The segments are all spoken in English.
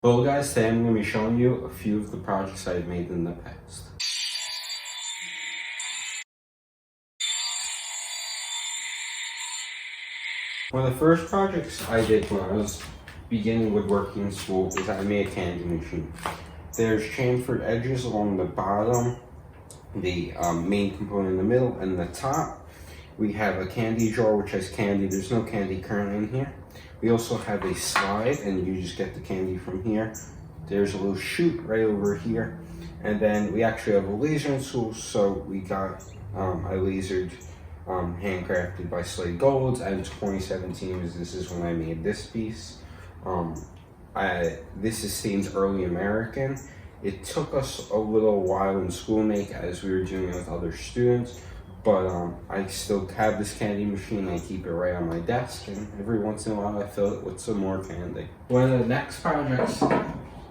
Well guys, today I'm going to be showing you a few of the projects I've made in the past. One of the first projects I did when I was beginning woodworking in school is I made a candy machine. There's chamfered edges along the bottom, the main component in the middle, and the top. We have a candy jar which has candy. There's no candy currently in here. We also have a slide, and you just get the candy from here. There's a little chute right over here. And then we actually have a laser tool, so we got I lasered handcrafted by Slade Golds, and 2017 this is when I made this piece. This is Stain's Early American. It took us a little while in school to make as we were doing it with other students, but I still have this candy machine. I keep it right on my desk, and every once in a while I fill it with some more candy. One of the next projects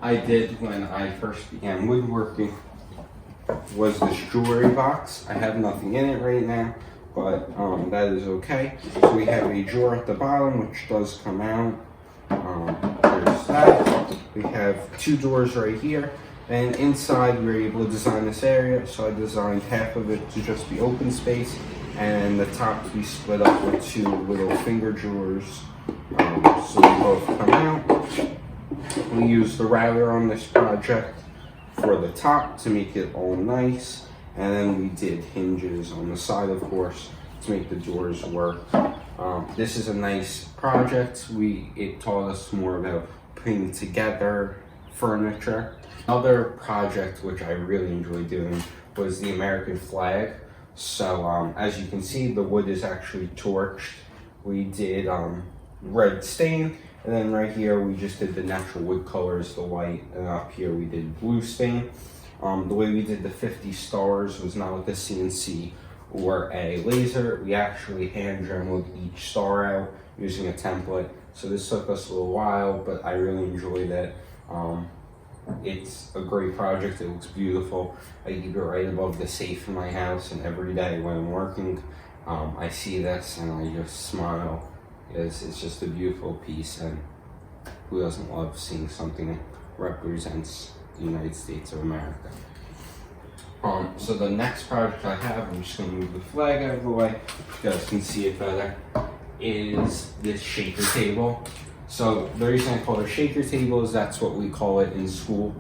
I did when I first began woodworking was this jewelry box. I have nothing in it right now, but that is okay. So we have a drawer at the bottom which does come out. There's that. We have two doors right here, and inside we were able to design this area. So I designed half of it to just be open space, and the top to be split up with two little finger drawers, so they both come out. We used the router on this project for the top to make it all nice, and then we did hinges on the side, of course, to make the doors work. This is a nice project. It taught us more about putting together furniture. Another project which I really enjoyed doing was the American flag. So as you can see, the wood is actually torched. We did red stain, and then right here we just did the natural wood colors, the white, and up here we did blue stain. The way we did the 50 stars was not with a CNC or a laser. We actually hand dremeled each star out using a template. So this took us a little while, but I really enjoyed it. It's a great project. It looks beautiful. I keep it right above the safe in my house, and every day when I'm working, I see this and I just smile. It's just a beautiful piece, and who doesn't love seeing something that represents the United States of America? So the next project I have, I'm just going to move the flag out of the way so you guys can see it better, is this shaker table. So the reason I call it a shaker table is that's what we call it in school.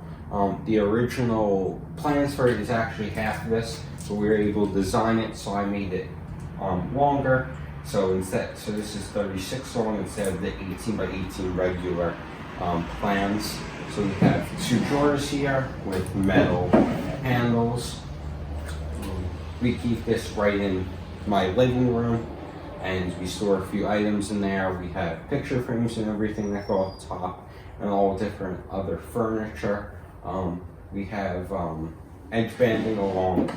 The original plans for it is actually half of this, so we were able to design it, so I made it longer. So this is 36 long instead of the 18 by 18 regular plans. So we have two drawers here with metal handles. We keep this right in my living room, and we store a few items in there. We have picture frames and everything that go up top, and all different other furniture. We have edge banding along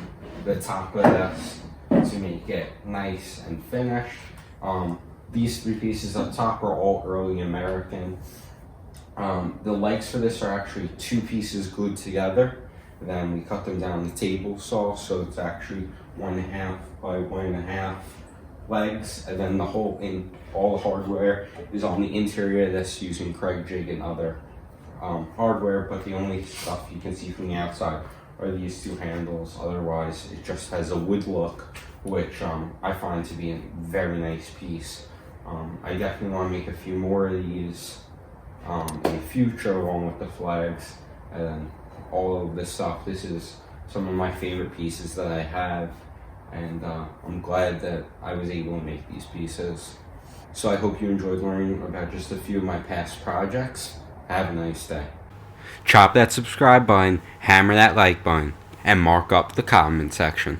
the top of this to make it nice and finished. These three pieces up top are all early American. The legs for this are actually two pieces glued together. Then we cut them down the table saw, so it's actually 1.5 by 1.5 legs, and then all the hardware is on the interior of this using Craig jig and other hardware, but the only stuff you can see from the outside are these two handles. Otherwise, it just has a wood look, which I find to be a very nice piece. I definitely want to make a few more of these in the future along with the flags and all of this stuff. This is some of my favorite pieces that I have, and I'm glad that I was able to make these pieces. So I hope you enjoyed learning about just a few of my past projects. Have a nice day. Chop that subscribe button, hammer that like button, and mark up the comment section.